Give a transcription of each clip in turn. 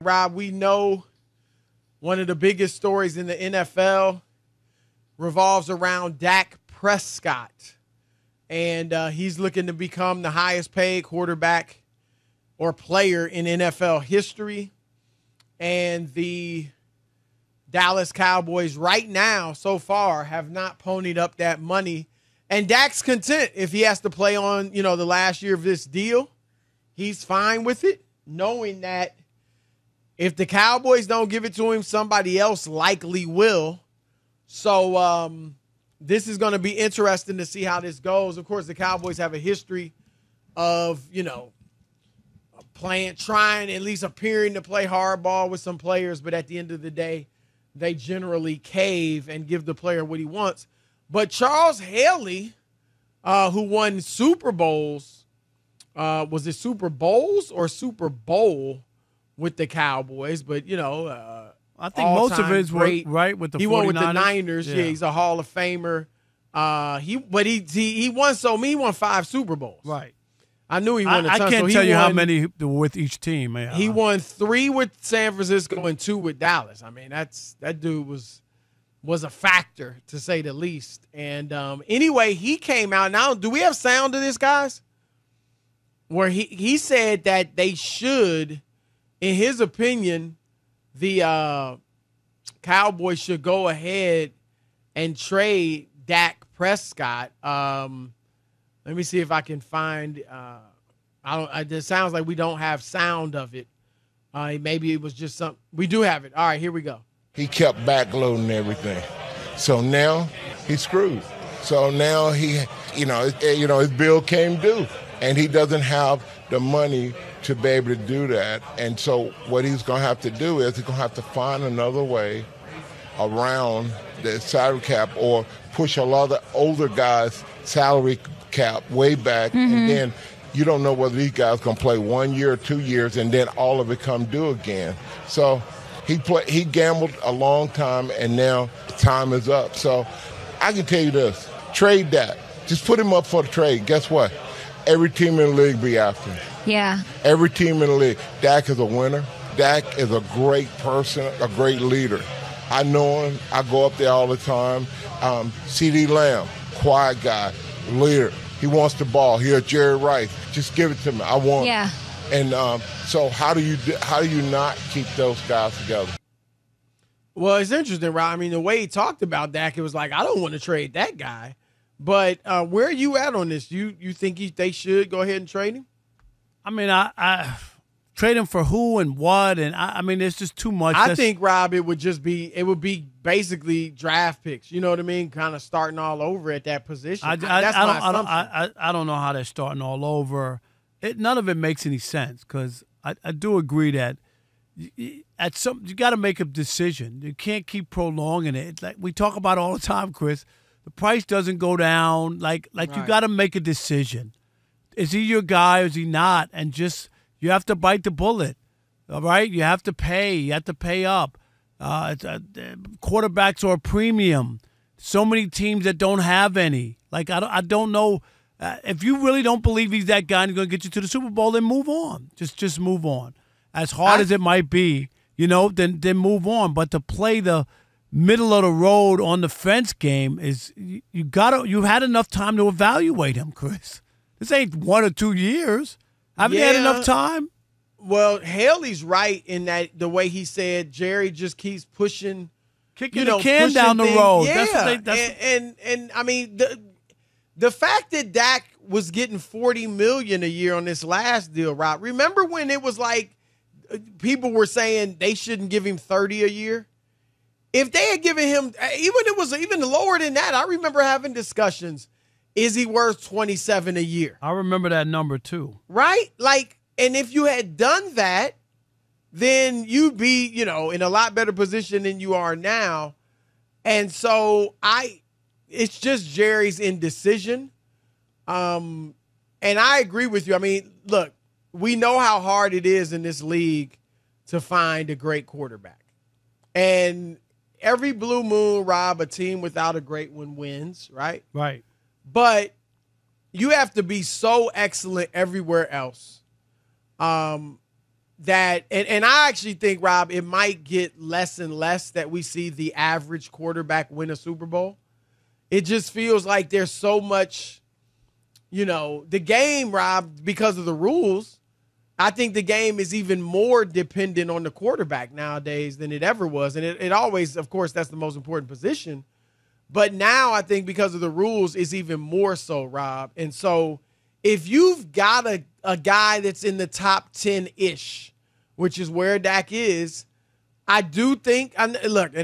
Rob, we know one of the biggest stories in the NFL revolves around Dak Prescott. And he's looking to become the highest paid quarterback or player in NFL history. And the Dallas Cowboys right now, so far, have not ponied up that money. And Dak's content if he has to play on, the last year of this deal. He's fine with it, knowing that if the Cowboys don't give it to him, somebody else likely will. So this is going to be interesting to see how this goes. Of course, the Cowboys have a history of, trying, at least appearing to play hardball with some players, but at the end of the day, they generally cave and give the player what he wants. But Charles Haley, who won Super Bowls, was it Super Bowls or Super Bowl with the Cowboys? But, I think most of his were right with the 49ers. He won with the Niners. Yeah, he's a Hall of Famer. He won 5 Super Bowls. Right. I knew he won a ton. I can't tell you how many with each team. He won 3 with San Francisco and 2 with Dallas. I mean, that dude was a factor, to say the least. And anyway, he came out. Now, do we have sound of this, guys? Where he said that they should, in his opinion, the Cowboys should go ahead and trade Dak Prescott. Let me see if I can find. It sounds like we don't have sound of it. Maybe it was just something. We do have it. All right, here we go. He kept backloading everything, so now he's screwed. So now his bill came due, and he doesn't have the money to be able to do that. And so what he's going to have to do is he's going to have to find another way around the salary cap or push a lot of the older guys' salary cap way back, and then you don't know whether these guys going to play 1 year or 2 years, and then all of it come due again. So he gambled a long time, and now time is up. So I can tell you this: trade Dak. Just put him up for the trade. Guess what? Every team in the league be after him. Yeah. Every team in the league. Dak is a winner. Dak is a great person, a great leader. I know him. I go up there all the time. C.D. Lamb, quiet guy, leader. He wants the ball. He's Jerry Rice. Just give it to me. I want it. And so how do you not keep those guys together? Well, it's interesting, Rob. I mean, the way he talked about Dak, it was like, I don't want to trade that guy. But where are you at on this? You think they should go ahead and trade him? I mean, I trade him for who and what, and I mean, it's just too much. I think, Rob, it would be basically draft picks. You know what I mean? Kind of starting all over at that position. I don't know how they're starting all over. None of it makes any sense because I do agree that you got to make a decision. You can't keep prolonging it. It's like we talk about all the time, Chris. The price doesn't go down. Like right. You got to make a decision. Is he your guy or is he not? And just you have to bite the bullet. All right, you have to pay. You have to pay up. Quarterbacks are a premium. So many teams that don't have any. Like I don't know. If you really don't believe he's that guy and he's going to get you to the Super Bowl, then move on. Just move on. As hard as it might be, then move on. But to play the middle of the road on the fence game is you've had enough time to evaluate him, Chris. This ain't 1 or 2 years. Haven't you had enough time? Well, Haley's right in that the way he said Jerry just keeps kicking the can down the road. Yeah, and I mean the fact that Dak was getting $40 million a year on this last deal, Rob. Remember when it was like people were saying they shouldn't give him $30 a year? If they had given him even lower than that, I remember having discussions. Is he worth $27 a year? I remember that number too. Right? Like, and if you had done that, then you'd be, in a lot better position than you are now. And so it's just Jerry's indecision. And I agree with you. I mean, look, we know how hard it is in this league to find a great quarterback. And every blue moon, Rob, a team without a great one wins, right? Right. But you have to be so excellent everywhere else. and I actually think, Rob, it might get less and less that we see the average quarterback win a Super Bowl. It just feels like there's so much, the game, Rob, because of the rules. I think the game is even more dependent on the quarterback nowadays than it ever was. And it always, of course, that's the most important position. But now I think because of the rules, it's even more so, Rob. And so if you've got a guy that's in the top 10-ish, which is where Dak is, I do think, and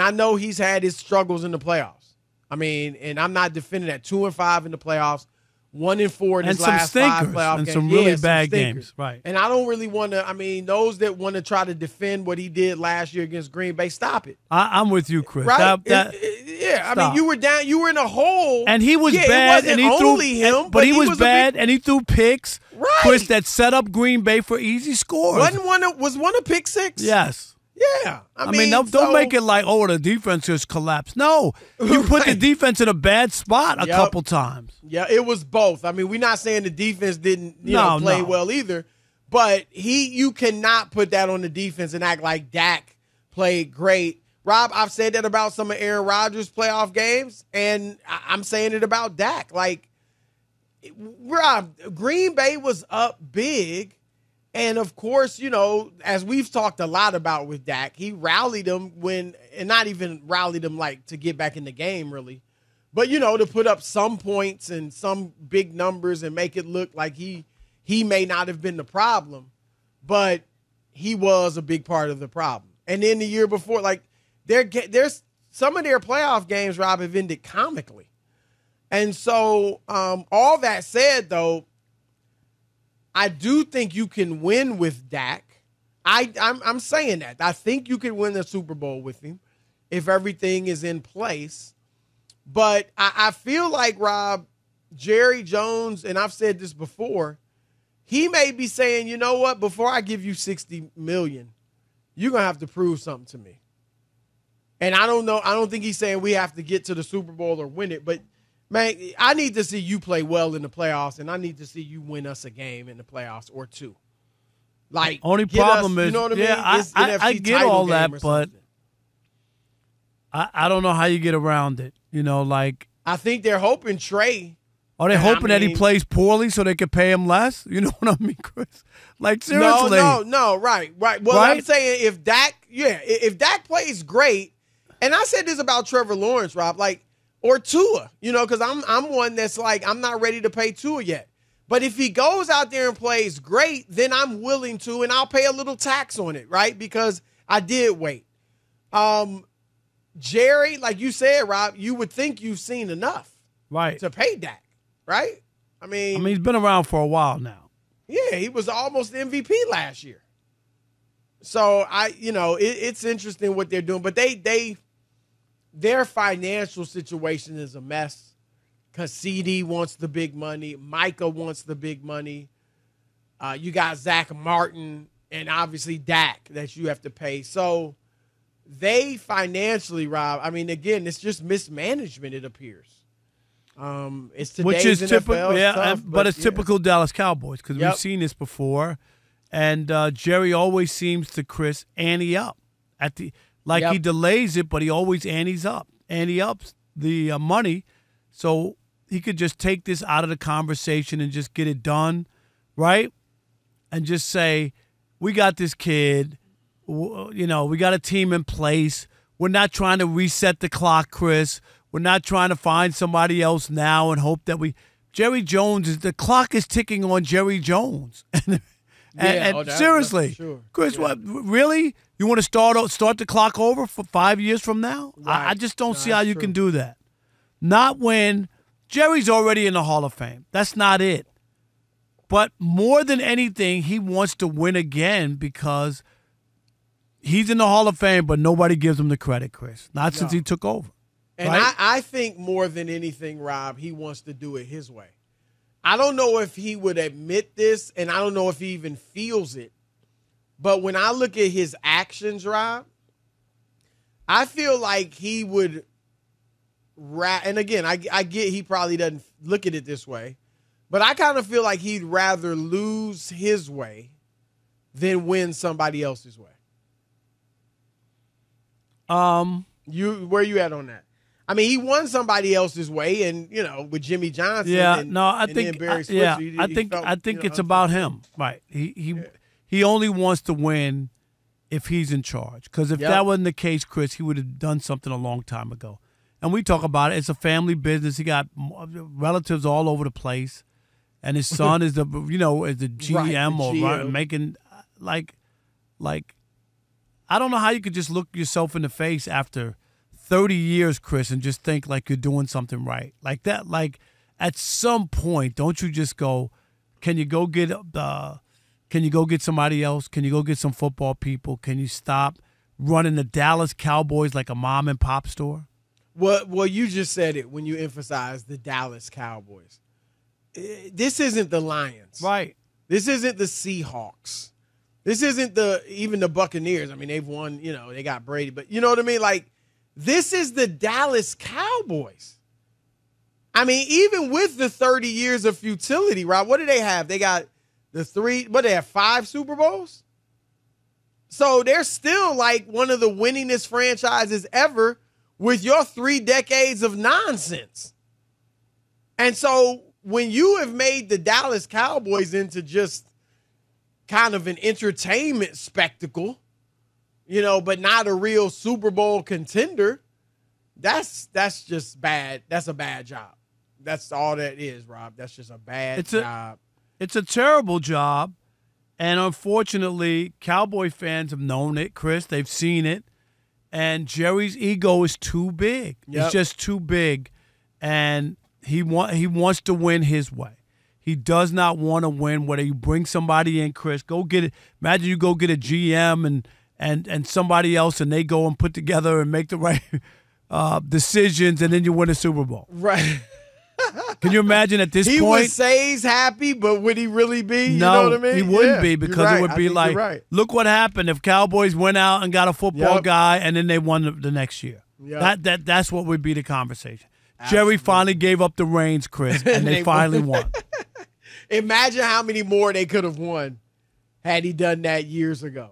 I know he's had his struggles in the playoffs. I mean, and I'm not defending that. 2-5 in the playoffs. 1-4 in his last 5 playoff games. And some really bad games, right. And I don't really want to, those that want to try to defend what he did last year against Green Bay, stop it. I'm with you, Chris. Right? You were down, you were in a hole. And he was bad. It wasn't only him, but he was bad, and he threw picks, right. Chris, that set up Green Bay for easy scores. Was one a pick six? Yes. Yeah. Don't make it like, the defense just collapsed. No, you put the defense in a bad spot a couple times. Yeah, it was both. We're not saying the defense didn't play well either, but you cannot put that on the defense and act like Dak played great. Rob, I've said that about some of Aaron Rodgers' playoff games, and I'm saying it about Dak. Like, Rob, Green Bay was up big. And, of course, as we've talked a lot about with Dak, he rallied them and not even rallied them like to get back in the game, really. But, to put up some points and some big numbers and make it look like he may not have been the problem, but he was a big part of the problem. And then the year before, like, there's some of their playoff games, Rob, have ended comically. And so all that said, though, I do think you can win with Dak. I'm saying that. I think you can win the Super Bowl with him if everything is in place. But I feel like, Rob, Jerry Jones, and I've said this before, he may be saying, you know what, before I give you $60 million, you're going to have to prove something to me. And I don't know. I don't think he's saying we have to get to the Super Bowl or win it, but man, I need to see you play well in the playoffs, and I need to see you win us a game in the playoffs or two. Like, only problem is, you know what I mean? I get all that, but I don't know how you get around it. I think they're hoping Trey. Are they hoping that he plays poorly so they can pay him less? You know what I mean, Chris? Like, seriously. No, right. Well, right? I'm saying if Dak plays great, and I said this about Trevor Lawrence, Rob, like, or Tua, because I'm one that's like, I'm not ready to pay Tua yet. But if he goes out there and plays great, then I'm willing to, and I'll pay a little tax on it, right? Because I did wait. Jerry, like you said, Rob, you would think you've seen enough, right, to pay Dak, right? He's been around for a while now. Yeah, he was almost MVP last year. So it's interesting what they're doing, but their financial situation is a mess because CD wants the big money. Micah wants the big money. You got Zach Martin and obviously Dak that you have to pay. So they financially, Rob, again, it's just mismanagement, it appears. It's today's which is NFL typical, stuff, but it's typical Dallas Cowboys because we've seen this before. And Jerry always seems to, Chris, ante up at the – like he delays it, but he always ante ups the money so he could just take this out of the conversation and just get it done, right? And just say, we got this kid, we got a team in place. We're not trying to reset the clock, Chris. We're not trying to find somebody else now and hope that Jerry Jones, the clock is ticking on Jerry Jones. And seriously, sure. Chris, what really? You want to start the clock over for 5 years from now? Right. I just don't see how you can do that. Not when Jerry's already in the Hall of Fame. That's not it. But more than anything, he wants to win again because he's in the Hall of Fame, but nobody gives him the credit, Chris. Not since he took over. And right? I think more than anything, Rob, he wants to do it his way. I don't know if he would admit this, and I don't know if he even feels it. But when I look at his actions, Rob, I feel like he would and again, I get he probably doesn't look at it this way, but I kind of feel like he'd rather lose his way than win somebody else's way? Where you at on that? I mean, he won somebody else's way, and with Jimmy Johnson. Yeah, and, no, I and think, Barry Switzer, yeah, he I think felt, it's about him, right? He only wants to win if he's in charge. Because if that wasn't the case, Chris, he would have done something a long time ago. And we talk about it. It's a family business. He got relatives all over the place, and his son is the is the GM right, the GM. or making like I don't know how you could just look yourself in the face after 30 years, Chris, and just think like you're doing something right. Like that, like at some point, don't you just go, can you go get somebody else? Can you go get some football people? Can you stop running the Dallas Cowboys like a mom and pop store? Well, you just said it when you emphasized the Dallas Cowboys. This isn't the Lions. Right. This isn't the Seahawks. This isn't even the Buccaneers. I mean, they've won, they got Brady, but you know what I mean? Like, this is the Dallas Cowboys. I mean, even with the 30 years of futility, Rob, what do they have? They got they have 5 Super Bowls? So they're still like one of the winningest franchises ever with your 3 decades of nonsense. And so when you have made the Dallas Cowboys into just kind of an entertainment spectacle, but not a real Super Bowl contender, that's just bad. That's a bad job. That's all that is, Rob. That's just a bad job. It's a terrible job, and unfortunately, Cowboy fans have known it, Chris. They've seen it, and Jerry's ego is too big. Yep. It's just too big, and he wants to win his way. He does not want to win whether you bring somebody in, Chris. Go get it. Imagine you go get a GM and somebody else, and they go and put together and make the right decisions, and then you win a Super Bowl. Right. Can you imagine at this point? He would say he's happy, but would he really be? No, you know what I mean? He wouldn't be, because it would be like, look what happened if Cowboys went out and got a football guy and then they won the next year. Yep. That's what would be the conversation. Absolutely. Jerry finally gave up the reins, Chris, and they finally won. Imagine how many more they could have won had he done that years ago.